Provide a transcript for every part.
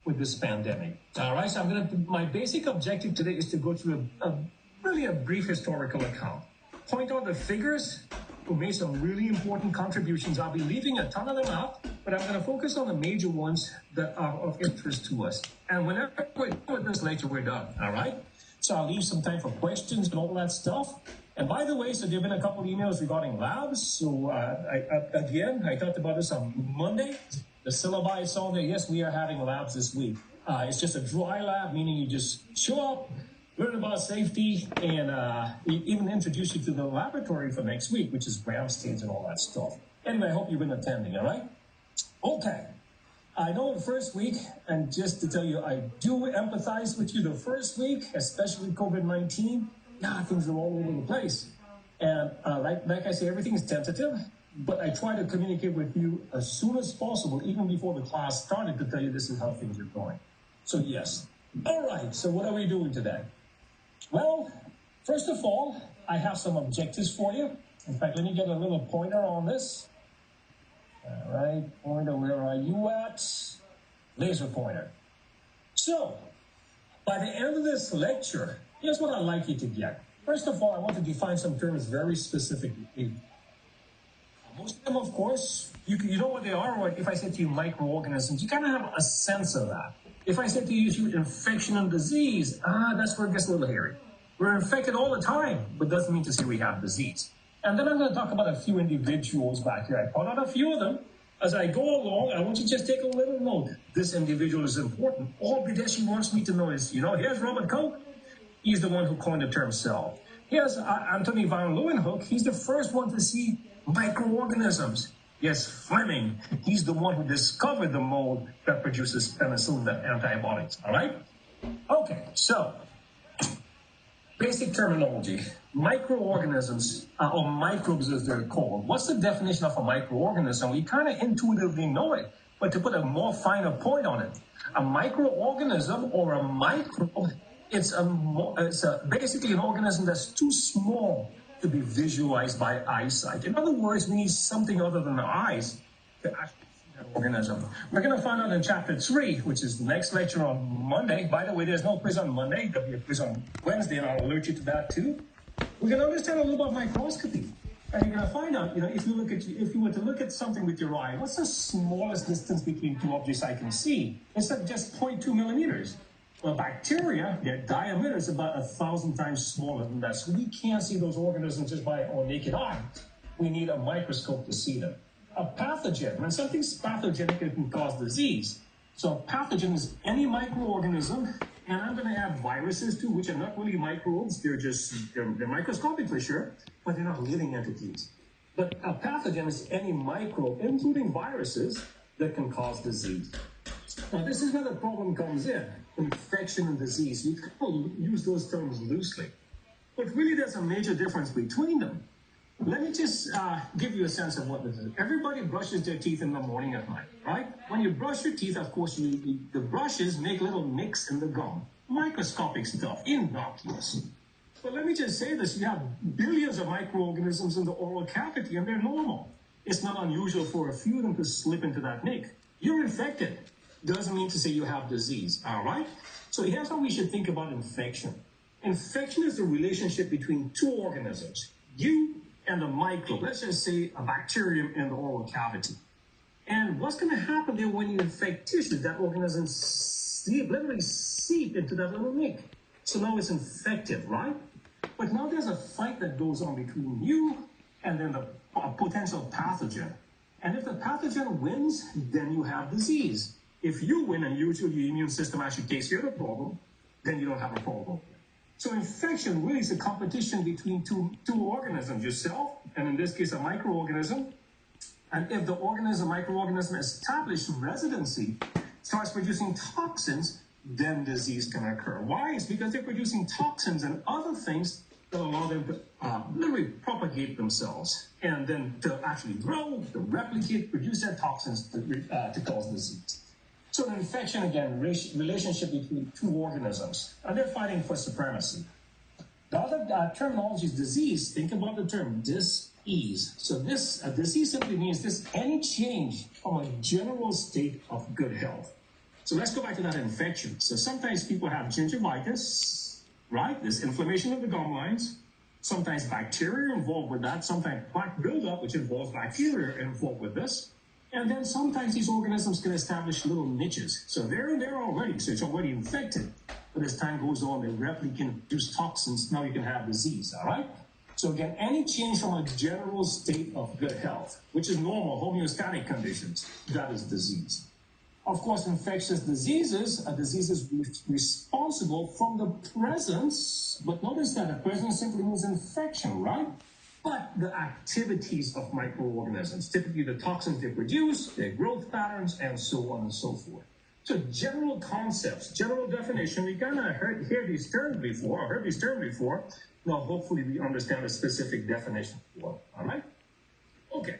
with this pandemic. All right, so my basic objective today is to go through really a brief historical account. Point out the figures who made some really important contributions. I'll be leaving a ton of them out, but I'm going to focus on the major ones that are of interest to us. And whenever we're done with this lecture, we're done, all right? So I'll leave some time for questions and all that stuff. And by the way, so there have been a couple of emails regarding labs. So I talked about this on Monday. The syllabi is on there. Yes, we are having labs this week. It's just a dry lab, meaning you just show up, learn about safety, and even introduce you to the laboratory for next week, which is gram stage and all that stuff. Anyway, I hope you've been attending, all right? Okay. I know the first week, and just to tell you, I do empathize with you the first week, especially COVID-19. Yeah, things are all over the place. And like I say, everything is tentative, but I try to communicate with you as soon as possible, even before the class started, to tell you this is how things are going. So yes. All right, so what are we doing today? Well, first of all, I have some objectives for you. In fact, let me get a little pointer on this. All right, pointer, where are you at? Laser pointer. So, by the end of this lecture, here's what I'd like you to get. First of all, I want to define some terms very specifically. Most of them, of course, you know what they are, or if I say to you microorganisms, you kind of have a sense of that. If I say to you infection and disease, that's where it gets a little hairy. We're infected all the time, but doesn't mean to say we have disease. And then I'm going to talk about a few individuals back here. I called out a few of them. As I go along, I want you to just take a little note. This individual is important. All Bideshi wants me to know is, here's Robert Koch. He's the one who coined the term cell. Here's Anthony van Leeuwenhoek. He's the first one to see microorganisms. Yes, Fleming. He's the one who discovered the mold that produces penicillin and antibiotics. All right? Okay, so basic terminology. Microorganisms, or microbes as they're called. What's the definition of a microorganism? We kind of intuitively know it, but to put a more finer point on it, a microorganism or a microbe, it's basically an organism that's too small to be visualized by eyesight. In other words, we need something other than the eyes to actually see that organism. We're going to find out in chapter 3, which is the next lecture on Monday. By the way, there's no quiz on Monday. There'll be a quiz on Wednesday, and I'll alert you to that too. We're going to understand a little about microscopy. And you're going to find out, if you were to look at something with your eye, what's the smallest distance between two objects I can see? It's just 0.2 millimeters. Well, bacteria, their diameter is about 1,000 times smaller than that. So we can't see those organisms just by our naked eye. We need a microscope to see them. A pathogen, when something's pathogenic, it can cause disease. So a pathogen is any microorganism, and I'm going to add viruses too, which are not really microbes. They're microscopic for sure, but they're not living entities. But a pathogen is any microbe, including viruses, that can cause disease. Now, this is where the problem comes in, infection and disease. You can use those terms loosely, but really there's a major difference between them. Let me just give you a sense of what this is. Everybody brushes their teeth in the morning at night, right? When you brush your teeth, of course, the brushes make little nicks in the gum. Microscopic stuff, innocuous. But let me just say this, you have billions of microorganisms in the oral cavity, and they're normal. It's not unusual for a few of them to slip into that nick. You're infected. Doesn't mean to say you have disease, all right? So here's how we should think about infection. Infection is the relationship between two organisms, you and a microbe, let's just say a bacterium in the oral cavity. And what's going to happen there when you infect tissue? That organism literally seep into that little nick. So now it's infected, right? But now there's a fight that goes on between you and then the potential pathogen. And if the pathogen wins, then you have disease. If you win and usually your immune system actually takes care of the problem, then you don't have a problem. So infection really is a competition between two organisms, yourself, and in this case, a microorganism. And if the microorganism established residency, starts producing toxins, then disease can occur. Why? It's because they're producing toxins and other things that allow them to literally propagate themselves and then to actually grow, to replicate, produce their toxins to cause disease. So an infection, again, relationship between two organisms, and they're fighting for supremacy. The other terminology is disease. Think about the term dis-ease. So disease simply means any change from a general state of good health. So let's go back to that infection. So sometimes people have gingivitis, right? There's inflammation of the gum lines. Sometimes bacteria are involved with that. Sometimes plaque buildup, which involves bacteria involved with this. And then sometimes these organisms can establish little niches. So they're in there already, so it's already infected. But as time goes on, they rapidly can produce toxins. Now you can have disease, all right? So again, any change from a general state of good health, which is normal, homeostatic conditions, that is disease. Of course, infectious diseases are diseases responsible from the presence, but notice that the presence simply means infection, right? But the activities of microorganisms, typically the toxins they produce, their growth patterns, and so on and so forth. So general concepts, general definition, we kind of heard these terms before. Now, hopefully we understand a specific definition for it, all right? Okay.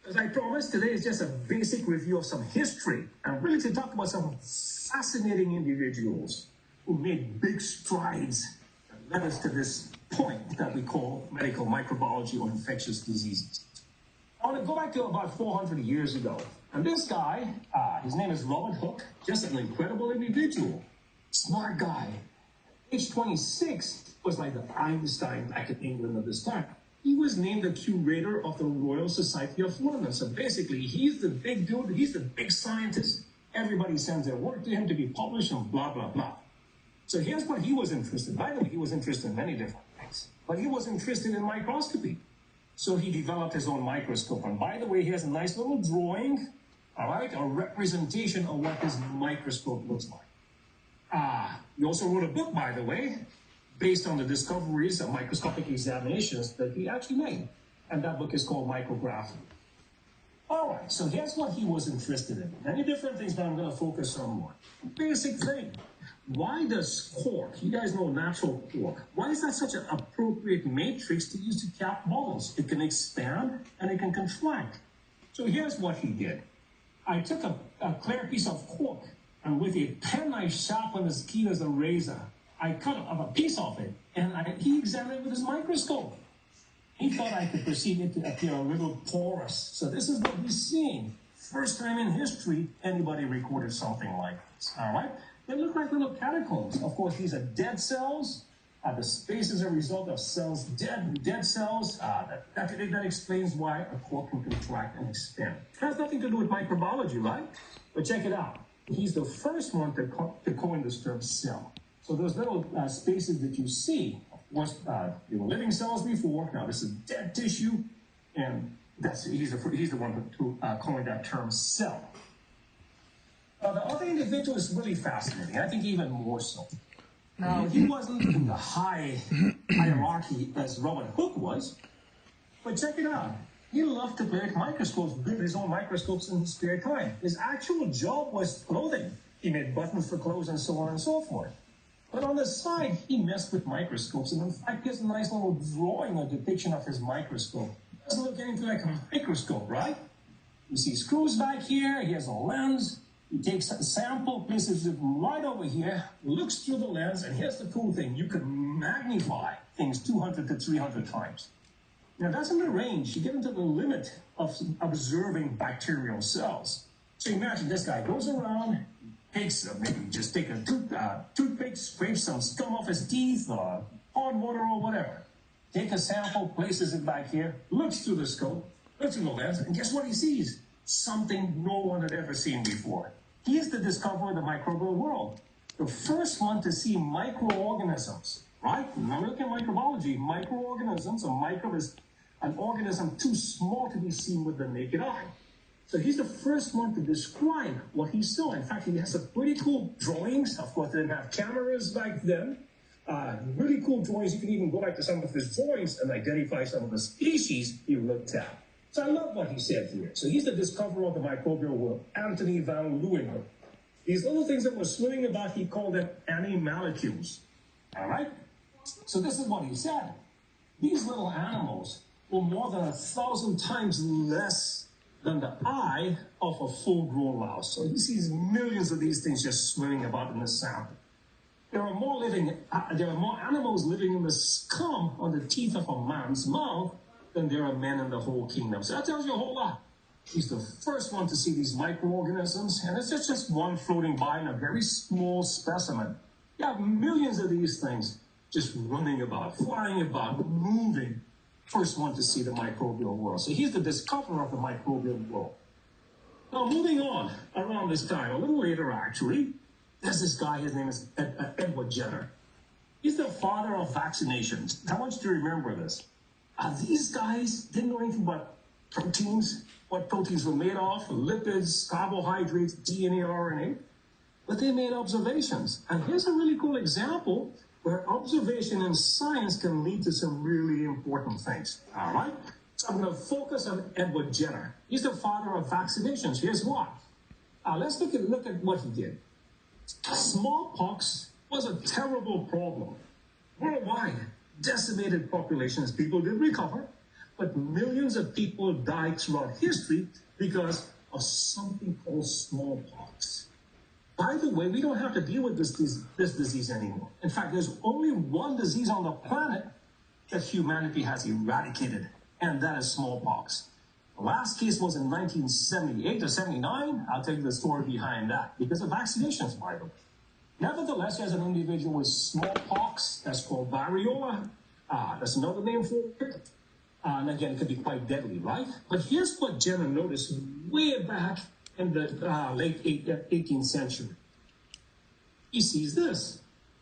As I promised, today is just a basic review of some history and really to talk about some fascinating individuals who made big strides and led us to this point that we call medical microbiology or infectious diseases. I want to go back to about 400 years ago. And this guy, his name is Robert Hooke, just an incredible individual, smart guy. Age 26 was like the Einstein back in England at this time. He was named the curator of the Royal Society of London. So basically, he's the big dude, he's the big scientist. Everybody sends their work to him to be published and blah, blah, blah. So here's what he was interested in. By the way, he was interested in many different things, but he was interested in microscopy. So he developed his own microscope. And by the way, he has a nice little drawing, all right, a representation of what his microscope looks like. He also wrote a book, by the way, based on the discoveries of microscopic examinations that he actually made. And that book is called Micrography. All right, so here's what he was interested in. Many different things, but I'm going to focus on one. Basic thing. Why does cork, you guys know natural cork, why is that such an appropriate matrix to use to cap bottles? It can expand and it can contract. So here's what he did. I took a clear piece of cork and with a penknife sharp and as keen as a razor, I cut up a piece of it, and he examined it with his microscope. He thought I could perceive it to appear a little porous. So this is what he's seeing. First time in history, anybody recorded something like this, all right? They look like little catacombs. Of course, these are dead cells. The space is a result of cells, dead cells. That explains why a cork can contract and expand. It has nothing to do with microbiology, right? But check it out. He's the first one to coin this term cell. So those little spaces that you see, of course, there were living cells before. Now this is dead tissue, and he's the one who coined that term cell. The other individual is really fascinating. I think even more so. Now he wasn't in the high hierarchy as Robert Hooke was, but check it out. He loved to play with microscopes, build his own microscopes in his spare time. His actual job was clothing. He made buttons for clothes and so on and so forth. But on the side, he messed with microscopes. And in fact, here's a nice little drawing or depiction of his microscope. It doesn't look anything like a microscope, right? You see screws back here. He has a lens. He takes a sample, places it right over here, looks through the lens, and here's the cool thing. You can magnify things 200 to 300 times. Now, that's in the range. You get into the limit of observing bacterial cells. So imagine this guy goes around, maybe just take a toothpick, scrape some scum off his teeth or hard water or whatever. Take a sample, places it back here, looks through the scope, looks through the lens, and guess what he sees? Something no one had ever seen before. He is the discoverer of the microbial world. The first one to see microorganisms, right? Now look at microbiology. Microorganisms, a microbe is an organism too small to be seen with the naked eye. So he's the first one to describe what he saw. In fact, he has some pretty cool drawings. Of course, they didn't have cameras back then. Really cool drawings. You can even go back to some of his drawings and identify some of the species he looked at. So I love what he said here. So he's the discoverer of the microbial world, Anthony van Leeuwenhoek. These little things that were swimming about, he called them animalcules. All right? So this is what he said. These little animals were more than 1,000 times less than the eye of a full-grown mouse. So he sees millions of these things just swimming about in the sample. There are more animals living in the scum on the teeth of a man's mouth than there are men in the whole kingdom. So that tells you a whole lot. He's the first one to see these microorganisms, and it's just one floating by in a very small specimen. You have millions of these things just running about, flying about, moving. First one to see the microbial world. So he's the discoverer of the microbial world. Now, moving on around this time, a little later actually, there's this guy, his name is Edward Jenner. He's the father of vaccinations. I want you to remember this. These guys didn't know anything about proteins, what proteins were made of, lipids, carbohydrates, DNA, RNA, but they made observations. And here's a really cool example where observation in science can lead to some really important things. All right? So I'm going to focus on Edward Jenner. He's the father of vaccinations. Here's why. Let's look at what he did. Smallpox was a terrible problem. Worldwide, decimated populations, people did recover, but millions of people died throughout history because of something called smallpox. By the way, we don't have to deal with this disease anymore. In fact, there's only one disease on the planet that humanity has eradicated, and that is smallpox. The last case was in 1978 or 79. I'll tell you the story behind that, because of vaccinations, by the way. Nevertheless, there's an individual with smallpox that's called variola. That's another name for it. And again, it could be quite deadly, right? But here's what Jenner noticed way back in the late 18th century. He sees this.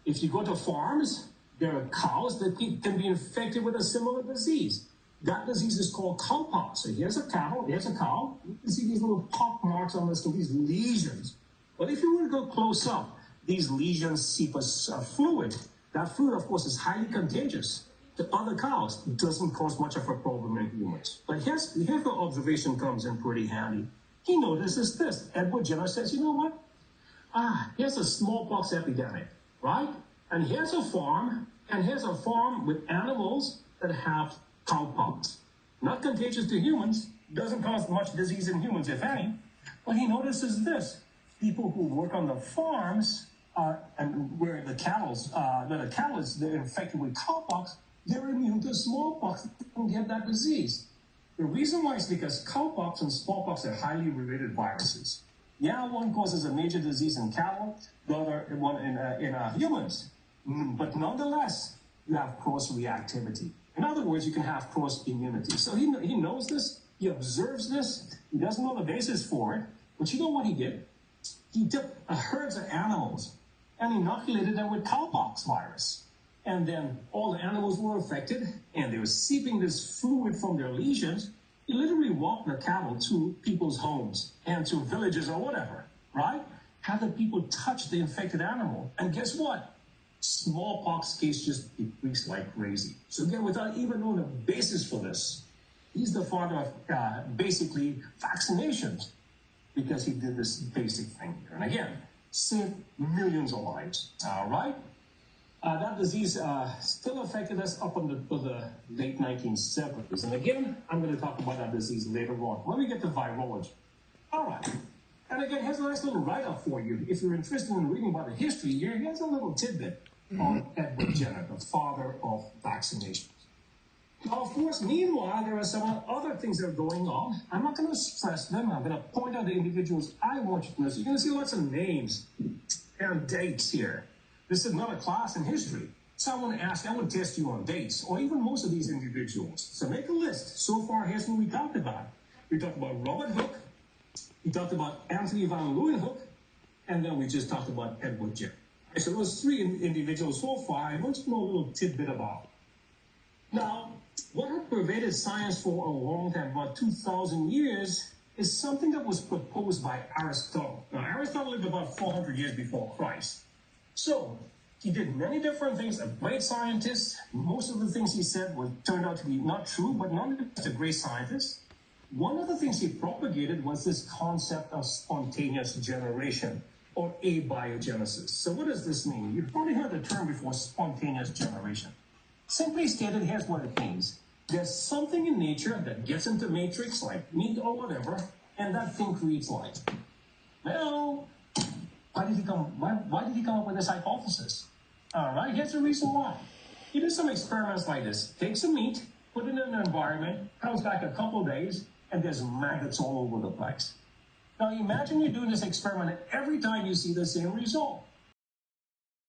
If you go to farms, there are cows that can be infected with a similar disease. That disease is called cowpox. So here's a cow, here's a cow. You can see these little pock marks on the skin, these lesions. But if you were to go close up, these lesions seep a fluid. That fluid, of course, is highly contagious to other cows. It doesn't cause much of a problem in humans. But here's where observation comes in pretty handy. He notices this. Edward Jenner says, you know what? Here's a smallpox epidemic, right? And here's a farm with animals that have cowpox. Not contagious to humans, doesn't cause much disease in humans, if any. But he notices this. People who work on the farms and where the cattle is they're infected with cowpox, they're immune to smallpox. They don't get that disease. The reason why is because cowpox and smallpox are highly related viruses. Yeah, one causes a major disease in cattle, the other one in humans. But nonetheless, you have cross-reactivity. In other words, you can have cross-immunity. So he knows this, he observes this, he doesn't know the basis for it, but you know what he did? He took herds of animals and inoculated them with cowpox virus. And then all the animals were affected, and they were seeping this fluid from their lesions. He literally walked the cattle to people's homes and to villages or whatever, right? Had the people touch the infected animal. And guess what? Smallpox case just decreased like crazy. So again, without even knowing the basis for this, he's the father of basically vaccinations, because he did this basic thing here. And again, saved millions of lives, all right? That disease still affected us up until the late 1970s. And again, I'm going to talk about that disease later on when we get to virology. All right. And again, here's a nice little write-up for you. If you're interested in reading about the history here, here's a little tidbit on Edward Jenner, the father of vaccinations. Now, of course, meanwhile, there are some other things that are going on. I'm not going to stress them. I'm going to point out the individuals I want you to know. So you're going to see lots of names and dates here. This is not a class in history. So I want to ask, I want to test you on dates, or even most of these individuals. So make a list. So far, here's what we talked about. We talked about Robert Hooke. We talked about Anthony van Leeuwenhoek. And then we just talked about Edward Jenner. So those three individuals so far, I want you to know a little tidbit about. Now, what had pervaded science for a long time, about 2,000 years, is something that was proposed by Aristotle. Now, Aristotle lived about 400 years before Christ. So, he did many different things, a great scientist. Most of the things he said turned out to be not true, but nonetheless a great scientist. One of the things he propagated was this concept of spontaneous generation, or abiogenesis. So what does this mean? You've probably heard the term before, spontaneous generation. Simply stated, here's what it means. There's something in nature that gets into matrix, like meat or whatever, and that thing creates life. Well, why did he come up with this hypothesis? All right, here's the reason why. He did some experiments like this. Take some meat, put it in an environment, comes back a couple of days, and there's maggots all over the place. Now imagine you're doing this experiment and every time you see the same result.